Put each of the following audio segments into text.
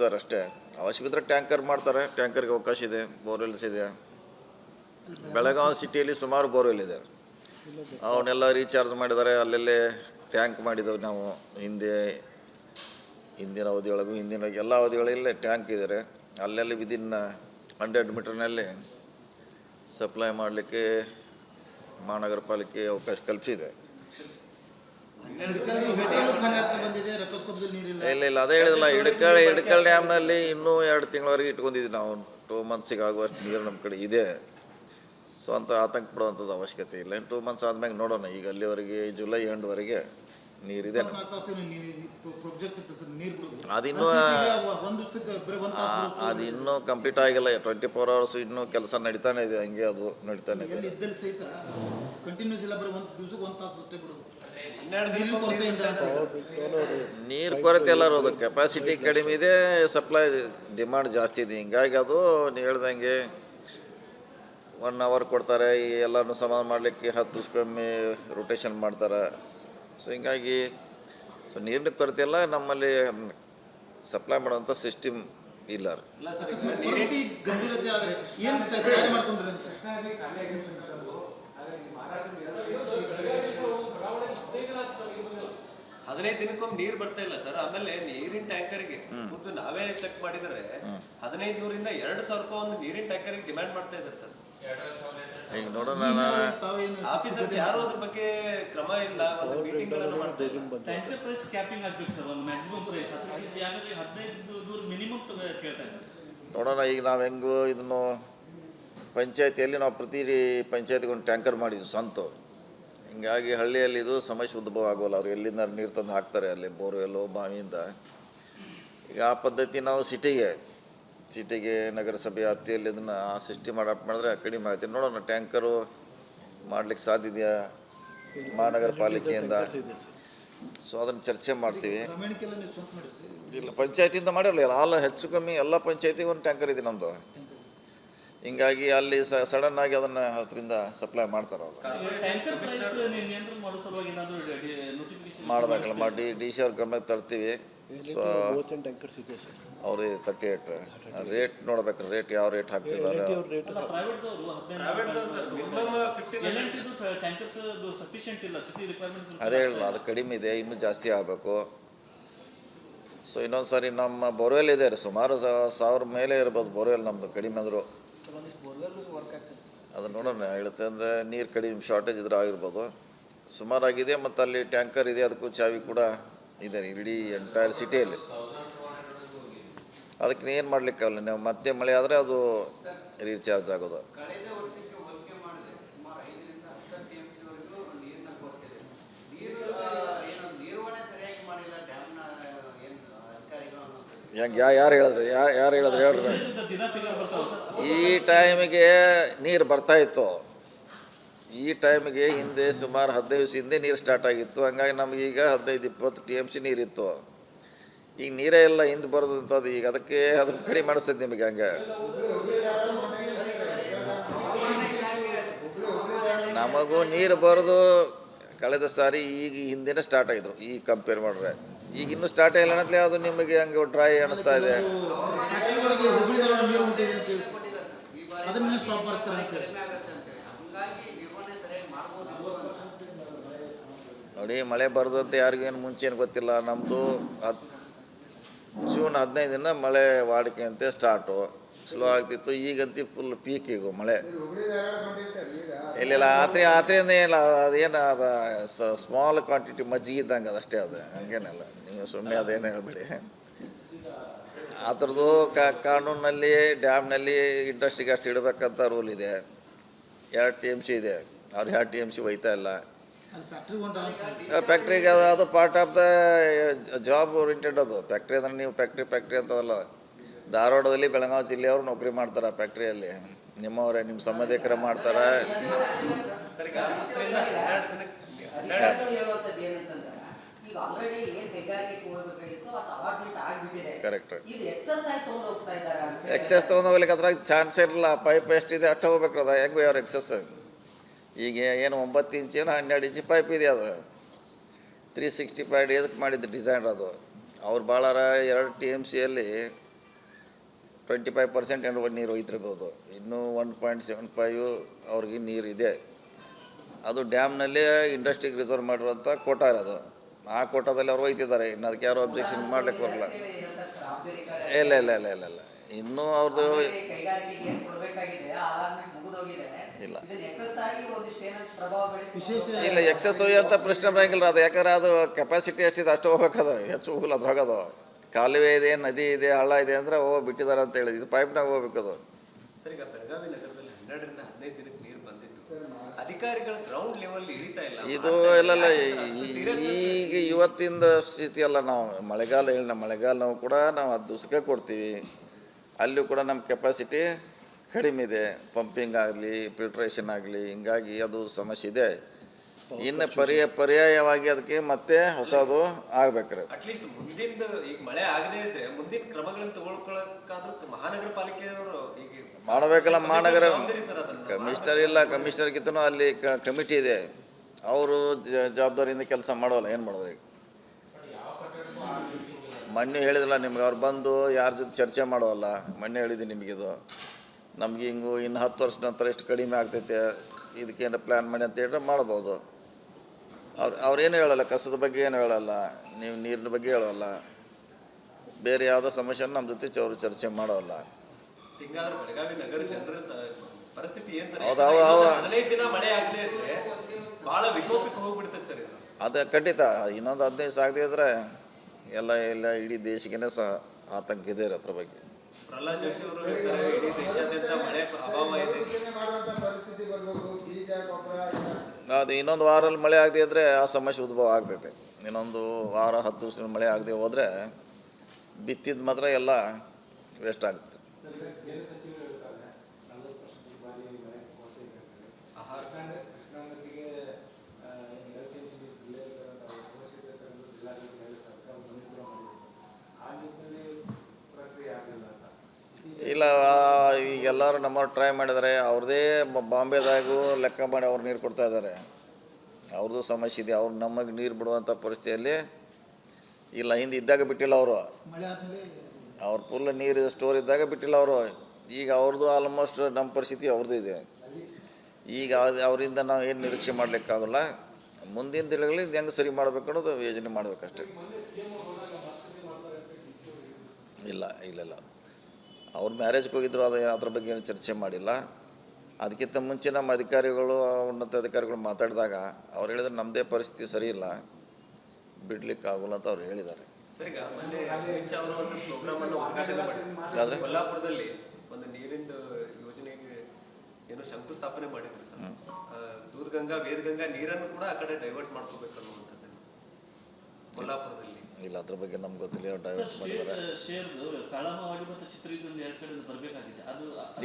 Sir ಅಷ್ಟೇ. ಅವಶ್ಯವಿದ್ದರೆ tanker ಮಾಡ್ತಾರೆ, ಟ್ಯಾಂಕರ್ಗೆ ಅವಕಾಶ ಇದೆ, ಬೋರ್ವೆಲ್ಸ್ ಇದೆ. ಬೆಳಗಾವಿ ಸಿಟಿಯಲ್ಲಿ ಸುಮಾರು ಬೋರ್ವೆಲ್ ಇದೆ, ಅವನ್ನೆಲ್ಲ ರೀಚಾರ್ಜ್ ಮಾಡಿದ್ದಾರೆ. ಅಲ್ಲೆಲ್ಲೇ ಟ್ಯಾಂಕ್ ಮಾಡಿದ್ದೇವೆ ನಾವು ಹಿಂದಿನ ಅವಧಿಯೊಳಗೂ ಹಿಂದಿನ ಎಲ್ಲ ಅವಧಿಗಳಲ್ಲೇ ಟ್ಯಾಂಕ್ ಇದ್ದಾರೆ. ಅಲ್ಲೆಲ್ಲಿ ವಿದಿನ್ 100 ಮೀಟರ್ನಲ್ಲಿ ಸಪ್ಲೈ ಮಾಡಲಿಕ್ಕೆ ಮಹಾನಗರ ಪಾಲಿಕೆ ಅವಕಾಶ ಕಲ್ಪಿಸಿದೆ. ಇಲ್ಲ ಅದೇ ಹೇಳಿದಲ್ಲ, ಇಡಕಲ್ ಡ್ಯಾಮ್ನಲ್ಲಿ ಇನ್ನೂ 2 ತಿಂಗಳವರೆಗೆ ಇಟ್ಕೊಂಡಿದ್ದೀವಿ ನಾವು. 2 ಮಂತ್ಸಿಗೆ ಆಗುವಷ್ಟು ನೀರು ನಮ್ಮ ಕಡೆ ಇದೆ. ಸೊ ಅಂತ ಆತಂಕ ಪಡುವಂಥದ್ದು ಅವಶ್ಯಕತೆ ಇಲ್ಲ. 2 ಮಂತ್ಸ್ ಆದ್ಮೇಲೆ ನೋಡೋಣ. ಈಗ ಅಲ್ಲಿವರೆಗೆ ಜುಲೈ ಎಂಡ್ವರೆಗೆ ನೀರಿದೆ. ಅದಿನ್ನೂ ಕಂಪ್ಲೀಟ್ ಆಗಿಲ್ಲ. 24 hours ಇನ್ನೂ ಕೆಲಸ ನಡೀತಾನೆ ಇದೆ, ಹಂಗೆ ಅದು ನಡೀತಾನೆ ಇದೆ. ನೀರು ಕೊರತೆ ಎಲ್ಲ ಇರೋದು, ಕೆಪಾಸಿಟಿ ಕಡಿಮೆ ಇದೆ, ಸಪ್ಲೈ ಡಿಮಾಂಡ್ ಜಾಸ್ತಿ ಇದೆ. ಹಿಂಗಾಗಿ ಅದು ನೀವು ಹೇಳ್ದಂಗೆ 1 hour ಕೊಡ್ತಾರೆ, ಎಲ್ಲರೂ ಸಮಾಧಾನ ಮಾಡಲಿಕ್ಕೆ 10 ದಿವಸಕ್ಕೊಮ್ಮೆ ರೊಟೇಷನ್ ಮಾಡ್ತಾರೆ. ಸೊ ಹಿಂಗಾಗಿ ನೀರಿನ ಕೊರತೆ ಎಲ್ಲ, ನಮ್ಮಲ್ಲಿ ಸಪ್ಲೈ ಮಾಡುವಂಥ ಸಿಸ್ಟಮ್ ಇಲ್ಲ. ಹದಿನೈದು ದಿನಕ್ಕೊಮ್ಮೆ ನೀರು ಬರ್ತಾ ಇಲ್ಲ ಸರ್. ಆಮೇಲೆ ನೀರಿನ ಟ್ಯಾಂಕರ್ಗೆ ಖುದ್ದು ನಾವೇ ಚೆಕ್ ಮಾಡಿದರೆ 1500 ರಿಂದ 2000 ರೂಪಾಯಿ ಒಂದು ನೀರಿನ ಟ್ಯಾಂಕರ್ಗೆ ಡಿಮ್ಯಾಂಡ್ ಮಾಡ್ತಾ ಇದ್ದಾರೆ ಸರ್. ಈಗ ನೋಡೋಣ, ಆಫೀಸರ್ಸ್ ಯಾರು ಅದ್ರ ಬಗ್ಗೆ ಕ್ರಮ ಇಲ್ಲ, ಒಂದು ಮೀಟಿಂಗ್ ಗಳನ್ನು ಮಾಡ್ತಾ ಇದ್ದಾರೆ. ಟ್ಯಾಂಕರ್ ಪ್ರೈಸ್ ಕ್ಯಾಪಿಂಗ್ ಆಗ್ಬೇಕು ಸರ್, ಒಂದು ಮ್ಯಾಕ್ಸಿಮಮ್ ಪ್ರೈಸ್. ಅದಕ್ಕೆ ಯಾಕಂದ್ರೆ 15 ಮಿನಿಮಮ್ ಕೇಳ್ತಾ ಇದ್ದಾರೆ. ನೋಡೋಣ. ಈಗ ನಾವು ಹೆಂಗು ಇದನ್ನು ಪಂಚಾಯತಿಯಲ್ಲಿ ನಾವು ಪ್ರತಿ ಪಂಚಾಯತಿಗೆ ಒಂದು ಟ್ಯಾಂಕರ್ ಮಾಡಿದ್ವಿ ಸ್ವಂತ. ಹಿಂಗಾಗಿ ಹಳ್ಳಿಯಲ್ಲಿ ಇದು ಸಮಸ್ಯೆ ಉದ್ಭವ ಆಗೋಲ್ಲ. ಅವ್ರು ಎಲ್ಲಿಂದ ನೀರು ತಂದು ಹಾಕ್ತಾರೆ, ಅಲ್ಲಿ ಬೋರ್ವೆಲ್ಲೋ ಬಾವಿಯಿಂದ. ಈಗ ಆ ಪದ್ಧತಿ ನಾವು ಸಿಟಿಗೆ ನಗರಸಭೆ ವ್ಯಾಪ್ತಿಯಲ್ಲಿ ಇದನ್ನು ಆ ಸಿಸ್ಟಮ್ ಅಡಾಪ್ಟ್ ಮಾಡಿದ್ರೆ ಕಡಿಮೆ ಆಗುತ್ತೆ. ನೋಡೋಣ, ಟ್ಯಾಂಕರು ಮಾಡಲಿಕ್ಕೆ ಸಾಧ್ಯ ಇದೆಯಾ ಮಹಾನಗರ ಪಾಲಿಕೆಯಿಂದ. ಸೊ ಅದನ್ನು ಚರ್ಚೆ ಮಾಡ್ತೀವಿ. ಇಲ್ಲ, ಪಂಚಾಯತಿಯಿಂದ ಮಾಡಿರಲಿಲ್ಲ. ಅಲ್ಲ, ಹೆಚ್ಚು ಕಮ್ಮಿ ಎಲ್ಲ ಪಂಚಾಯತಿಗೆ ಒಂದು ಟ್ಯಾಂಕರ್ ಇದೆ ನಮ್ಮದು. ಹಿಂಗಾಗಿ ಅಲ್ಲಿ ಸಡನ್ ಆಗಿ ಅದನ್ನು ಅದರಿಂದ ಸಪ್ಲೈ ಮಾಡ್ತಾರೆ ಅವರು. ಮಾಡಬೇಕಲ್ಲ, ಮಾಡಿ ಡಿ ಸಿ ಅವ್ರ ಗಮನಕ್ಕೆ ತರ್ತೀವಿ. ಸೊ ಅವ್ರು 38 ರೇಟ್ ನೋಡ್ಬೇಕು, ರೇಟ್ ಯಾವ ರೇಟ್ ಹಾಕ್ತಿದ್ದಾರೆ. ಅದೇ ಹೇಳಿಲ್ಲ, ಅದು ಕಡಿಮೆ ಇದೆ, ಇನ್ನೂ ಜಾಸ್ತಿ ಆಗಬೇಕು. ಸೊ ಇನ್ನೊಂದು ಸಾರಿ ನಮ್ಮ ಬೋರ್ವೆಲ್ ಇದೆ, ಸುಮಾರು 1000 ಮೇಲೆ ಇರ್ಬೋದು ಬೋರ್ವೆಲ್ ನಮ್ಮದು. ಕಡಿಮೆ ಅಂದರು ಅದು ನೋಡೋಣ. ಹೇಳುತ್ತೆ ಅಂದರೆ ನೀರು ಕಡಿಮೆ ಶಾರ್ಟೇಜ್ ಇದ್ರೆ ಆಗಿರ್ಬೋದು. ಸುಮಾರಾಗಿದೆ. ಮತ್ತು ಅಲ್ಲಿ ಟ್ಯಾಂಕರ್ ಇದೆ, ಅದಕ್ಕೂ ಚಾವಿ ಕೂಡ ಇದೆ ಇಡೀ ಎಂಟೈರ್ ಸಿಟಿಯಲ್ಲಿ. ಅದಕ್ಕೆ ಏನು ಮಾಡಲಿಕ್ಕಾಗಲ್ಲ. ನೀವು ಮತ್ತೆ ಮಳೆ ಆದರೆ ಅದು ರೀಚಾರ್ಜ್ ಆಗೋದು. ಹೆಂಗೆ ಯಾರು ಹೇಳಿದ್ರಿ ಹೇಳ್ರಿ. ಈ ಟೈಮಿಗೆ ನೀರು ಬರ್ತಾಯಿತ್ತು. ಈ ಟೈಮಿಗೆ ಹಿಂದೆ ಸುಮಾರು 15 ದಿವಸ ಹಿಂದೆ ನೀರು ಸ್ಟಾರ್ಟ್ ಆಗಿತ್ತು. ಹಂಗಾಗಿ ನಮಗೀಗ 15-20 TMC ನೀರಿತ್ತು. ಈಗ ನೀರೇ ಎಲ್ಲ ಹಿಂದೆ ಬರೋದಂಥದ್ದು. ಈಗ ಅದಕ್ಕೆ ಕಡಿಮೆ ಮಾಡಿಸ್ತದೆ ನಿಮಗೆ. ಹಂಗೆ ನಮಗೂ ನೀರು ಬರೋದು ಕಳೆದ ಸಾರಿ ಈಗ ಹಿಂದೆನೇ ಸ್ಟಾರ್ಟ್ ಆಗಿದ್ರು. ಈಗ ಕಂಪೇರ್ ಮಾಡಿದ್ರೆ ಈಗ ಇನ್ನೂ ಸ್ಟಾರ್ಟ್ ಆಗಿಲ್ಲ ಅನ್ನತ್ಲೇ ಅದು ನಿಮಗೆ ಹಂಗೆ ಡ್ರೈ ಅನ್ನಿಸ್ತಾ ಇದೆ. ನೋಡಿ, ಮಳೆ ಬರೋದಂತ ಯಾರಿಗೇನು ಮುಂಚೆನು ಗೊತ್ತಿಲ್ಲ. ನಮ್ಮದು ಜೂನ್ 15 ಮಳೆ ವಾಡಿಕೆ ಅಂತ ಸ್ಟಾರ್ಟು. ಸ್ಲೋ ಆಗ್ತಿತ್ತು. ಈಗಂತೂ ಫುಲ್ ಪೀಕ್. ಈಗ ಮಳೆ ಇಲ್ಲ ಆತ್ರೆಯಿಂದ ಏನಿಲ್ಲ. ಅದೇನು ಅದು ಸ್ಮಾಲ್ ಕ್ವಾಂಟಿಟಿ ಮಜ್ಜಿಗೆ ಇದ್ದಂಗೆ ಅದಷ್ಟೇ. ಅದು ಹಂಗೇನಲ್ಲ. ನೀವು ಸುಮ್ಮನೆ ಅದೇನು ಹೇಳ್ಬೇಡಿ. ಆ ಥರದ್ದು ಕಾನೂನಲ್ಲಿ ಡ್ಯಾಮ್ನಲ್ಲಿ ಇಂಡಸ್ಟ್ರಿಗೆ ಅಷ್ಟು ಇಡಬೇಕಂತ ರೂಲ್ ಇದೆ. 2 TMC ಇದೆ. ಅವ್ರು 2 TMC ಒಯ್ತಾ ಇಲ್ಲ ಫ್ಯಾಕ್ಟ್ರಿಗೆ. ಅದು part of the job oriented. ಅದು ಫ್ಯಾಕ್ಟ್ರಿ ಅಂದರೆ ನೀವು ಫ್ಯಾಕ್ಟ್ರಿ ಅಂತದಲ್ಲ. ಧಾರವಾಡದಲ್ಲಿ ಬೆಳಗಾವಿ ಜಿಲ್ಲೆಯವರು ನೌಕರಿ ಮಾಡ್ತಾರೆ ಫ್ಯಾಕ್ಟ್ರಿಯಲ್ಲಿ. ನಿಮ್ಮವರೇ, ನಿಮ್ಮ ಸಂಬಂಧಿಕರ ಮಾಡ್ತಾರೆ. ಕರೆಕ್ಟ್. ಎಕ್ಸೆಸ್ ತೊಗೊಂಡು ಹೋಗ್ಲಿಕ್ಕೆ ಅದ್ರಾಗ ಚಾನ್ಸ್ ಇರಲ್ಲ. ಪೈಪ್ ಎಷ್ಟಿದೆ ಅಷ್ಟು ಹೋಗ್ಬೇಕು. ಅದು ಹೆಂಗೆ ಅವ್ರು ಎಕ್ಸೆಸ್. ಈಗ ಏನು 9 ಇಂಚೇನು 12 ಇಂಚ್ ಪೈಪ್ ಇದೆ. ಅದು 365 ಡೇಸ್ಗೆ ಮಾಡಿದ್ದು ಡಿಸೈನ್. ಅದು ಅವ್ರು ಭಾಳಾರ 2 TMCಯಲ್ಲಿ 25% ಏನೋ ನೀರು ಹೋಯ್ತಿರ್ಬೋದು. ಇನ್ನೂ 1.75 ಅವ್ರಿಗೆ ನೀರು ಇದೆ. ಅದು ಡ್ಯಾಮ್ನಲ್ಲಿ ಇಂಡಸ್ಟ್ರಿಗೆ ರಿಸರ್ವ್ ಮಾಡಿರುವಂಥ ಕೋಟಾ ಇರೋದು. ಆ ಕೋಟಾದಲ್ಲಿ ಅವ್ರು ಹೋಯ್ತಿದ್ದಾರೆ. ಇನ್ನು ಅದಕ್ಕೆ ಯಾರು ಅಬ್ಜೆಕ್ಷನ್ ಮಾಡ್ಲಿಕ್ಕೆ ಬರಲ್ಲ. ಇಲ್ಲ ಇಲ್ಲ ಇಲ್ಲ ಇಲ್ಲ ಇಲ್ಲ ಇನ್ನೂ ಅವ್ರದ್ದು ಇಲ್ಲ ಇಲ್ಲ ಎಕ್ಸಸ್ ಅಂತ ಪ್ರಶ್ನೆ ಬರೋಂಗಿಲ್ಲ. ಅದು ಯಾಕಂದ್ರೆ ಅದು ಕೆಪಾಸಿಟಿ ಎಷ್ಟಿದೆ ಅಷ್ಟು ಹೋಗ್ಬೇಕದು, ಹೆಚ್ಚು ಹೋಗಲ್ಲ ಅದ್ರಾಗದು. ಕಾಲುವೆ ಇದೆ, ನದಿ ಇದೆ, ಹಳ್ಳ ಇದೆ ಅಂದರೆ ಬಿಟ್ಟಿದ್ದಾರೆ ಅಂತ ಹೇಳಿ. ಇದು ಪೈಪ್ನಾಗ ಹೋಗ್ಬೇಕದು. ಸರ್, ಈಗ ಬೆಳಗಾವಿ ನಗರದಲ್ಲಿ 12 ರಿಂದ 15 ದಿನಕ್ಕೆ ನೀರು ಬಂದಿದ್ದು, ಅಧಿಕಾರಿಗಳ ಗ್ರೌಂಡ್ ಲೆವೆಲ್ ಇಳಿತಾ ಇಲ್ಲ. ಇದು ಇಲ್ಲ ಈಗ ಇವತ್ತಿಂದ ಸ್ಥಿತಿ ಅಲ್ಲ. ನಾವು ಮಳೆಗಾಲ ನಾವು ಕೂಡ ನಾವು 10 ದಿವಸಕ್ಕೆ ಕೊಡ್ತೀವಿ. ಅಲ್ಲೂ ಕೂಡ ನಮ್ಮ ಕೆಪಾಸಿಟಿ ಕಡಿಮೆ ಇದೆ. ಪಂಪಿಂಗ್ ಆಗಲಿ, ಫಿಲ್ಟ್ರೇಷನ್ ಆಗಲಿ, ಹಿಂಗಾಗಿ ಅದು ಸಮಸ್ಯೆ ಇದೆ. ಇನ್ನು ಪರ್ಯಾಯವಾಗಿ ಅದಕ್ಕೆ ಮತ್ತೆ ಹೊಸದು ಆಗ್ಬೇಕ್ರಿ. ಅಟ್ಲೀಸ್ಟ್ ಮುಂದಿನ ಈಗ ಮಳೆ ಆಗದೇ ಇದ್ರೆ ಮುಂದಿನ ಕ್ರಮಗಳನ್ನು ತಗೊಳ್ಕೊಳ್ಳೋಕ್ಕಾದ್ರೂ ಮಹಾನಗರ ಪಾಲಿಕೆಯವರು ಈಗ ಮಾಡಬೇಕಲ್ಲ. ಮಹಾನಗರ ಸರ್ ಅದನ್ನು ಕಮಿಷನರ್ ಇಲ್ಲ, ಕಮಿಷನರ್ಗಿಂತನೂ ಅಲ್ಲಿ ಕಮಿಟಿ ಇದೆ. ಅವರು ಜವಾಬ್ದಾರಿಯಿಂದ ಕೆಲಸ ಮಾಡೋಲ್ಲ. ಏನು ಮಾಡೋದು ಈಗ? ಮೊನ್ನೆ ಹೇಳಿದಿಲ್ಲ ನಿಮ್ಗೆ, ಅವ್ರು ಬಂದು ಯಾರ ಜೊತೆ ಚರ್ಚೆ ಮಾಡೋಲ್ಲ. ಮೊನ್ನೆ ಹೇಳಿದ್ದೀನಿ ನಿಮಗಿದು. ನಮ್ಗೆ ಹಿಂಗೂ ಇನ್ನು 10 ವರ್ಷದ ನಂತರ ಎಷ್ಟು ಕಡಿಮೆ ಆಗ್ತೈತೆ, ಇದಕ್ಕೇನು ಪ್ಲ್ಯಾನ್ ಮಾಡಿ ಅಂತ ಹೇಳಿದ್ರೆ ಮಾಡ್ಬೋದು. ಅವ್ರೇನು ಹೇಳಲ್ಲ, ಕಸದ ಬಗ್ಗೆ ಏನು ಹೇಳಲ್ಲ, ನೀವು ನೀರಿನ ಬಗ್ಗೆ ಹೇಳೋಲ್ಲ, ಬೇರೆ ಯಾವುದೋ ಸಮಸ್ಯೆನ ನಮ್ಮ ಜೊತೆ ಅವರು ಚರ್ಚೆ ಮಾಡೋಲ್ಲ. ಹಿಂಗಾದ್ರೆ ಬೆಳಗಾವಿ ನಗರ ಜನರ ಪರಿಸ್ಥಿತಿ ಏನು ಸರ್? ಹೌದು, 15 ದಿನ ಮಳೆ ಆಗದೆ ಇದ್ರೆ ಭಾಳ ವಿಕೋಪಕ್ಕೆ ಹೋಗ್ಬಿಡ್ತದೆ ಸರ್ ಇದು. ಅದು ಖಂಡಿತ. ಇನ್ನೊಂದು 15 ದಿವಸ ಆಗದೆ ಇದ್ರೆ ಎಲ್ಲ ಇಡೀ ದೇಶಕ್ಕೇ ಸಹ ಆತಂಕ ಇದೆ ಅದ್ರ ಬಗ್ಗೆ. ಪ್ರಹ್ಲಾದ್ ಜೋಶಿ ಅವರು ಹೇಳ್ತಾರೆ, ಇಡೀ ದೇಶಾದ್ಯಂತ ಮಳೆ ಅಭಾವ ಇದೆ. ಅದು ಇನ್ನೊಂದು ವಾರಲ್ಲಿ ಮಳೆ ಆಗದೆ ಇದ್ದರೆ ಆ ಸಮಸ್ಯೆ ಉದ್ಭವ ಆಗ್ತೈತೆ. ಇನ್ನೊಂದು ವಾರ 10 ದಿವಸ ಮಳೆ ಆಗದೆ ಹೋದರೆ ಬಿತ್ತಿದ ಮಾತ್ರ ಎಲ್ಲ ವೇಸ್ಟ್ ಆಗುತ್ತೆ. ಇಲ್ಲ, ಈಗೆಲ್ಲರೂ ನಮ್ಮವ್ರು ಟ್ರೈ ಮಾಡಿದ್ದಾರೆ. ಅವ್ರದ್ದೇ ಬಾಂಬೆದಾಗೂ ಲೆಕ್ಕ ಮಾಡಿ ಅವ್ರು ನೀರು ಕೊಡ್ತಾ ಇದ್ದಾರೆ. ಅವ್ರದ್ದು ಸಮಸ್ಯೆ ಇದೆ. ಅವ್ರು ನಮಗೆ ನೀರು ಬಿಡುವಂಥ ಪರಿಸ್ಥಿತಿಯಲ್ಲಿ ಇಲ್ಲ. ಹಿಂದೆ ಇದ್ದಾಗ ಬಿಟ್ಟಿಲ್ಲ ಅವರು. ಅವ್ರು ಫುಲ್ ನೀರು ಸ್ಟೋರ್ ಇದ್ದಾಗ ಬಿಟ್ಟಿಲ್ಲ ಅವರು. ಈಗ ಅವ್ರದ್ದು ಆಲ್ಮೋಸ್ಟ್ ನಮ್ಮ ಪರಿಸ್ಥಿತಿ ಅವ್ರದ್ದು ಇದೆ. ಈಗ ಅವರಿಂದ ನಾವು ಏನು ನಿರೀಕ್ಷೆ ಮಾಡಲಿಕ್ಕಾಗಲ್ಲ. ಮುಂದಿನ ದಿನಗಳಲ್ಲಿ ಹೆಂಗೆ ಸರಿ ಮಾಡಬೇಕು ಅನ್ನೋದು ಯೋಜನೆ ಮಾಡಬೇಕಷ್ಟೆ. ಇಲ್ಲ ಇಲ್ಲ ಇಲ್ಲ ಅವ್ರು ಮ್ಯಾರೇಜ್ಗೆ ಹೋಗಿದ್ರು. ಅದ್ರ ಬಗ್ಗೆ ಏನು ಚರ್ಚೆ ಮಾಡಿಲ್ಲ. ಅದಕ್ಕಿಂತ ಮುಂಚೆ ನಮ್ಮ ಅಧಿಕಾರಿಗಳು, ಉನ್ನತ ಅಧಿಕಾರಿಗಳು ಮಾತಾಡಿದಾಗ ಅವ್ರು ಹೇಳಿದ್ರೆ ನಮ್ಮದೇ ಪರಿಸ್ಥಿತಿ ಸರಿ ಇಲ್ಲ, ಬಿಡ್ಲಿಕ್ಕಾಗಲ್ಲ ಅಂತ ಅವ್ರು ಹೇಳಿದ್ದಾರೆ. ಸರ್, ಈಗ ಮೊನ್ನೆ ಅಮಿತ್ ಶಾ ಅವರು ಒಂದು ಪ್ರೋಗ್ರಾಮ್ ಅನ್ನು ಉದ್ಘಾಟನೆ ಮಾಡಿದ್ರು. ಕೊಲ್ಲಾಪುರದಲ್ಲಿ ಒಂದು ನೀರಿನ ಯೋಜನೆಗೆ ಏನೋ ಶಂಕುಸ್ಥಾಪನೆ ಮಾಡಿದ್ರು ಸರ್. ದೂಧಗಂಗಾ, ವೇದಗಂಗಾ ನೀರನ್ನು ಕೂಡ ಆ ಕಡೆ ಡೈವರ್ಟ್ ಮಾಡ್ಕೋಬೇಕು ಅನ್ನುವಂಥದ್ದು ಕೊಲ್ಲಾಪುರದಲ್ಲಿ. ಇಲ್ಲ, ಅದ್ರ ಬಗ್ಗೆ ನಮ್ಗೆ ಗೊತ್ತಿಲ್ಲ. ಡೈವರ್ಟ್ ಮಾಡಿದ್ದಾರೆ.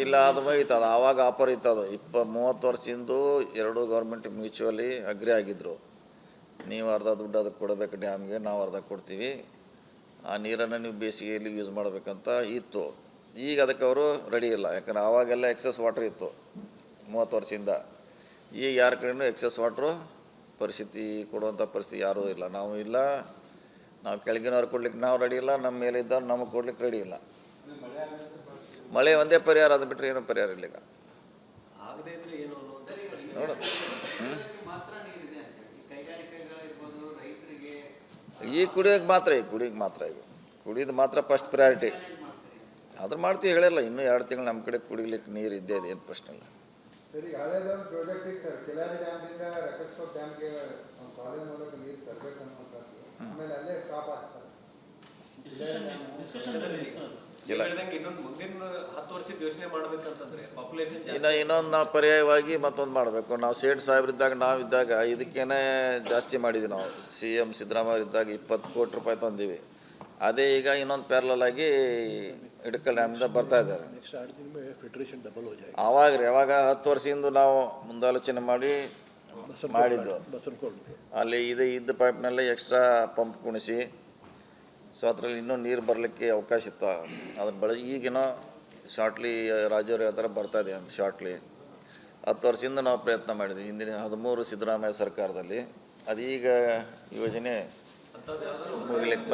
ಇಲ್ಲ, ಅದು ಮುಗೀತು. ಅದು ಆವಾಗ ಆಫರ್ ಇತ್ತು. ಅದು 30 ವರ್ಷದಿಂದ 2 ಗೌರ್ಮೆಂಟ್ ಮ್ಯೂಚುವಲಿ ಅಗ್ರಿ ಆಗಿದ್ದರು. ನೀವು ಅರ್ಧ ದುಡ್ಡು ಅದಕ್ಕೆ ಕೊಡಬೇಕು ಡ್ಯಾಮ್ಗೆ, ನಾವು ಅರ್ಧ ಕೊಡ್ತೀವಿ. ಆ ನೀರನ್ನು ನೀವು ಬೇಸಿಗೆಯಲ್ಲಿ ಯೂಸ್ ಮಾಡಬೇಕಂತ ಇತ್ತು. ಈಗ ಅದಕ್ಕೆ ಅವರು ರೆಡಿ ಇಲ್ಲ. ಯಾಕಂದ್ರೆ ಆವಾಗೆಲ್ಲ ಎಕ್ಸಸ್ ವಾಟ್ರ್ ಇತ್ತು 30 ವರ್ಷದಿಂದ. ಈಗ ಯಾರ ಕಡೆಯೂ ಎಕ್ಸಸ್ ವಾಟ್ರು ಪರಿಸ್ಥಿತಿ ಕೊಡುವಂಥ ಪರಿಸ್ಥಿತಿ ಯಾರೂ ಇಲ್ಲ. ನಾವು ಕೆಳಗಿನವ್ರು ಕೊಡ್ಲಿಕ್ಕೆ ನಾವು ರೆಡಿ ಇಲ್ಲ, ನಮ್ಮ ಮೇಲೆ ಇದ್ದವ್ರು ನಮಗೆ ಕೊಡ್ಲಿಕ್ಕೆ ರೆಡಿ ಇಲ್ಲ. ಮಳೆ ಒಂದೇ ಪರಿಹಾರ, ಅದು ಬಿಟ್ಟರೆ ಏನೂ ಪರಿಹಾರ ಇಲ್ಲ. ಈಗ ನೋಡು, ಈಗ ಕುಡಿಯೋಕೆ ಮಾತ್ರ ಈಗ ಕುಡಿಯೋದು ಮಾತ್ರ ಫಸ್ಟ್ ಪ್ರಯಾರಿಟಿ. ಅದ್ರ ಮಾಡ್ತೀವಿ, ಹೇಳಿಲ್ಲ. ಇನ್ನೂ 2 ತಿಂಗಳು ನಮ್ಮ ಕಡೆ ಕುಡಿಲಿಕ್ಕೆ ನೀರು ಇದ್ದೇ ಇದೆ, ಏನು ಪ್ರಶ್ನೆ ಇಲ್ಲ. ಇನ್ನೊಂದು ನಾವು ಪರ್ಯಾಯವಾಗಿ ಮತ್ತೊಂದು ಮಾಡಬೇಕು. ನಾವು ಸೇಠ್ ಸಾಹೇಬ್ರಿದ್ದಾಗ ನಾವಿದ್ದಾಗ ಇದಕ್ಕೇನೆ ಜಾಸ್ತಿ ಮಾಡಿದ್ವಿ. ನಾವು CM ಸಿದ್ದರಾಮಯ್ಯ ಇದ್ದಾಗ 20 ಕೋಟಿ ರೂಪಾಯಿ ತಂದೀವಿ. ಅದೇ ಈಗ ಇನ್ನೊಂದು ಪ್ಯಾರಲಲ್ ಆಗಿ ಇಡಕಲ್ ಡ್ಯಾಮಿಂದ ಬರ್ತಾ ಇದ್ದಾರೆ. ಯಾವಾಗ 10 ವರ್ಷದಿಂದ ನಾವು ಮುಂದಾಲೋಚನೆ ಮಾಡಿದ್ದು. ಅಲ್ಲಿ ಇದ್ದ ಪೈಪ್ನಲ್ಲಿ ಎಕ್ಸ್ಟ್ರಾ ಪಂಪ್ ಕುಣಿಸಿ, ಸೊ ಅದರಲ್ಲಿ ಇನ್ನೂ ನೀರು ಬರಲಿಕ್ಕೆ ಅವಕಾಶ ಇತ್ತು. ಅದ್ರ ಈಗೇನೋ ಶಾರ್ಟ್ಲಿ ರಾಜವ್ರು ಹೇಳ್ತಾರೆ ಬರ್ತಾಯಿದೆ ಅಂತ. ಶಾರ್ಟ್ಲಿ 10 ವರ್ಷದಿಂದ ನಾವು ಪ್ರಯತ್ನ ಮಾಡಿದ್ವಿ. ಹಿಂದಿನ 13 ಸಿದ್ದರಾಮಯ್ಯ ಸರ್ಕಾರದಲ್ಲಿ. ಅದೀಗ ಯೋಜನೆ ಮುಗಿಲಿಕ್ಕೆ